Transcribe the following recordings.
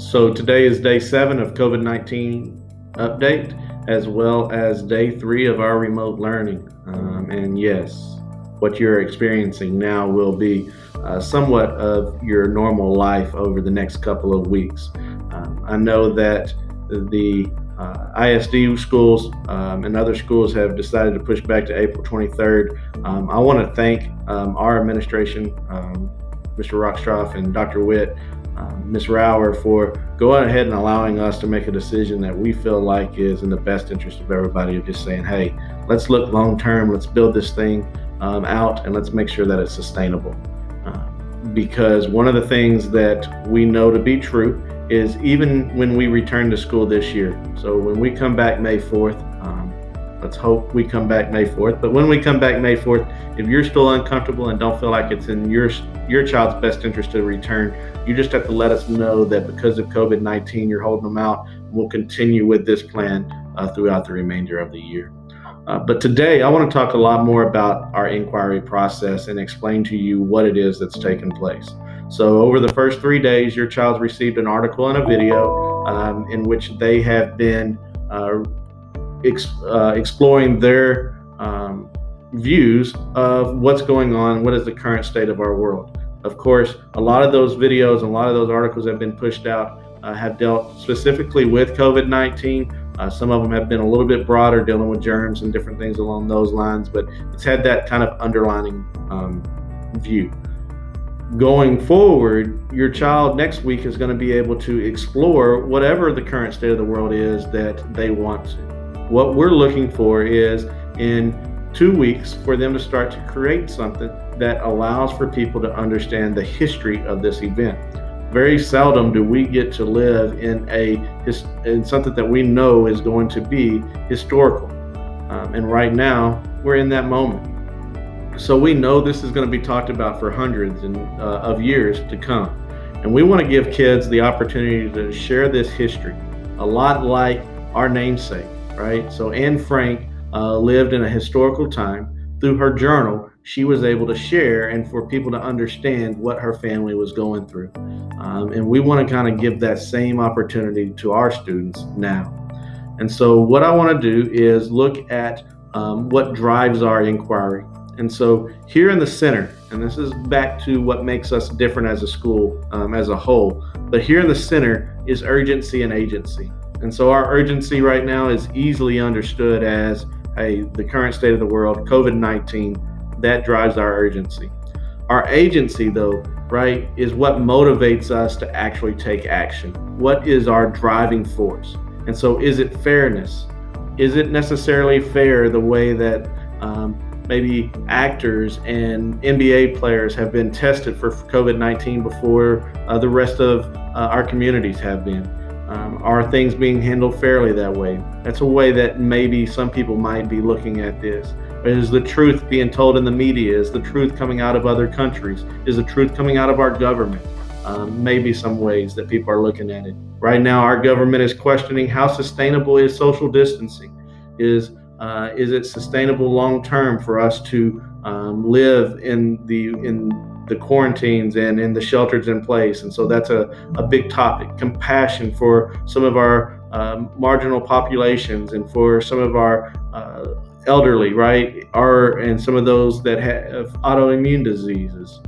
So today is day 7 of COVID-19 update, as well as day 3 of our remote learning. And yes, what you're experiencing now will be somewhat of your normal life over the next couple of weeks. I know that the ISD schools and other schools have decided to push back to April 23rd. I want to thank our administration, Mr. Rockstroff and Dr. Witt, Ms. Rauer, for going ahead and allowing us to make a decision that we feel like is in the best interest of everybody, of just saying, hey, let's look long term, let's build this thing out, and let's make sure that it's sustainable. Because one of the things that we know to be true is even when we return to school this year, so when we come back May 4th, let's hope we come back May 4th, but when we come back May 4th, if you're still uncomfortable and don't feel like it's in your child's best interest to return, you just have to let us know that because of COVID-19, you're holding them out. We'll continue with this plan throughout the remainder of the year. But today, I want to talk a lot more about our inquiry process and explain to you what it is that's taken place. So over the first 3 days, your child's received an article and a video in which they have been exploring their views of what's going on, what is the current state of our world. Of course, a lot of those videos and a lot of those articles have been pushed out have dealt specifically with COVID-19. Some of them have been a little bit broader, dealing with germs and different things along those lines, but it's had that kind of underlining view. Going forward, your child next week is going to be able to explore whatever the current state of the world is that they want to. What we're looking for is in 2 weeks for them to start to create something that allows for people to understand the history of this event. Very seldom do we get to live in something that we know is going to be historical. And right now, we're in that moment. So we know this is going to be talked about for hundreds of years to come. And we want to give kids the opportunity to share this history, a lot like our namesake, right? So Anne Frank lived in a historical time. Through her journal, she was able to share and for people to understand what her family was going through. And we want to kind of give that same opportunity to our students now. And so what I want to do is look at what drives our inquiry. And so here in the center, and this is back to what makes us different as a school as a whole, but here in the center is urgency and agency. And so our urgency right now is easily understood as, hey, the current state of the world, COVID-19, that drives our urgency. Our agency, though, right, is what motivates us to actually take action. What is our driving force? And so is it fairness? Is it necessarily fair the way that maybe actors and NBA players have been tested for COVID-19 before the rest of our communities have been? Are things being handled fairly that way? That's a way that maybe some people might be looking at this. Is the truth being told in the media? Is the truth coming out of other countries? Is the truth coming out of our government? Maybe some ways that people are looking at it. Right now, our government is questioning how sustainable is social distancing. Is it sustainable long term for us to live in the quarantines and in the shelters in place? And so that's a big topic. Compassion for some of our marginal populations and for some of our elderly, right? And some of those that have autoimmune diseases.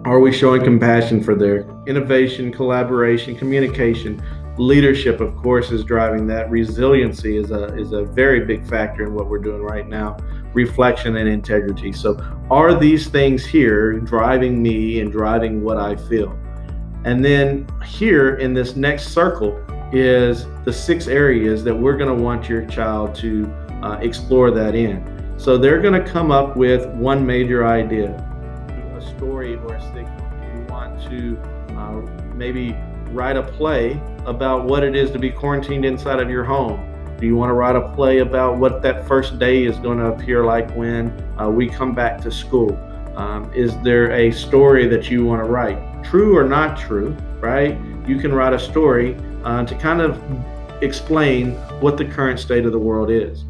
Are we showing compassion for their innovation, collaboration, communication? Leadership, of course, is driving that. Resiliency is a very big factor in what we're doing right now. Reflection and integrity. So are these things here driving me and driving what I feel? And then here in this next circle is the 6 areas that we're going to want your child to explore that in. So they're going to come up with one major idea, a story or a stigma. You want to maybe write a play about what it is to be quarantined inside of your home. Do you want to write a play about what that first day is going to appear like when we come back to school? Is there a story that you want to write? True or not true, right? You can write a story to kind of explain what the current state of the world is.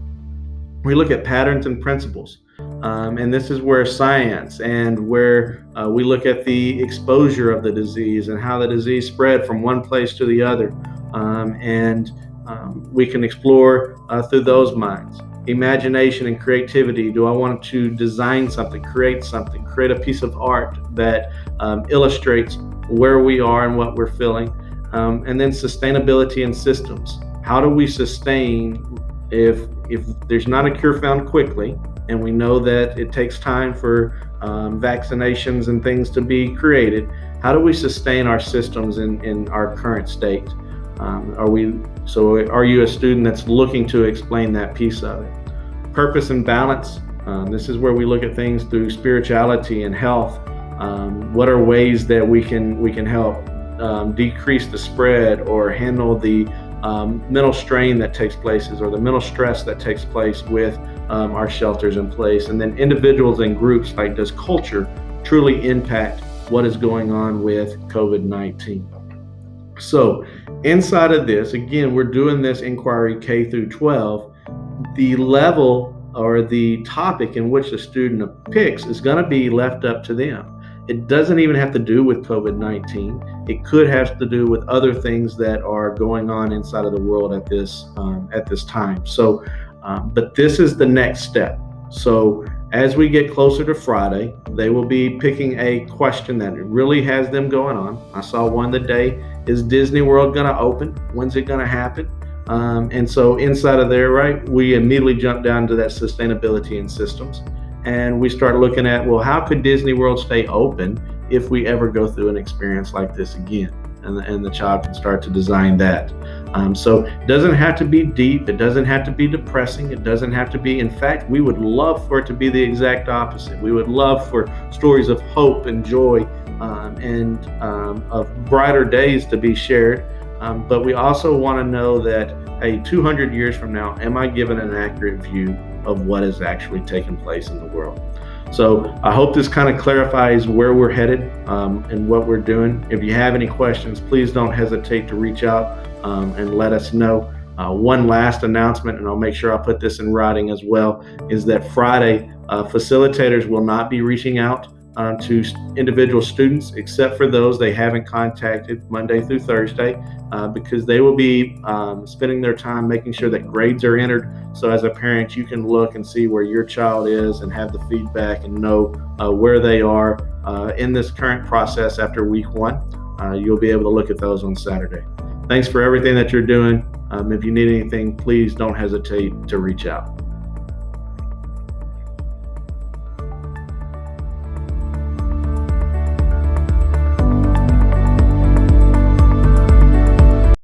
We look at patterns and principles. And this is where science and where we look at the exposure of the disease and how the disease spread from one place to the other. And we can explore through those minds. Imagination and creativity. Do I want to design something, create a piece of art that illustrates where we are and what we're feeling? And then sustainability and systems. How do we sustain if there's not a cure found quickly, and we know that it takes time for vaccinations and things to be created? How do we sustain our systems in our current state? Are you a student that's looking to explain that piece of it? Purpose and balance. This is where we look at things through spirituality and health. What are ways that we can help decrease the spread or handle the mental strain that takes place or the mental stress that takes place with our shelters in place? And then individuals and groups, like, does culture truly impact what is going on with COVID-19? So inside of this, again, we're doing this inquiry K through 12. The level or the topic in which the student picks is going to be left up to them. It doesn't even have to do with COVID-19. It could have to do with other things that are going on inside of the world at this time. So, but this is the next step. So as we get closer to Friday, they will be picking a question that really has them going on. I saw one today: is Disney World going to open? When's it going to happen? And so inside of there, right, we immediately jump down to that sustainability and systems. And we start looking at, well, how could Disney World stay open if we ever go through an experience like this again? And the child can start to design that. So it doesn't have to be deep. It doesn't have to be depressing. It doesn't have to be. In fact, we would love for it to be the exact opposite. We would love for stories of hope and joy and of brighter days to be shared. But we also want to know that, hey, 200 years from now, am I given an accurate view of what is actually taking place in the world? So I hope this kind of clarifies where we're headed and what we're doing. If you have any questions, please don't hesitate to reach out and let us know. One last announcement, and I'll make sure I put this in writing as well, is that Friday, facilitators will not be reaching out to individual students, except for those they haven't contacted Monday through Thursday, because they will be spending their time making sure that grades are entered. So as a parent, you can look and see where your child is and have the feedback and know where they are in this current process after week 1. You'll be able to look at those on Saturday. Thanks for everything that you're doing. If you need anything, please don't hesitate to reach out.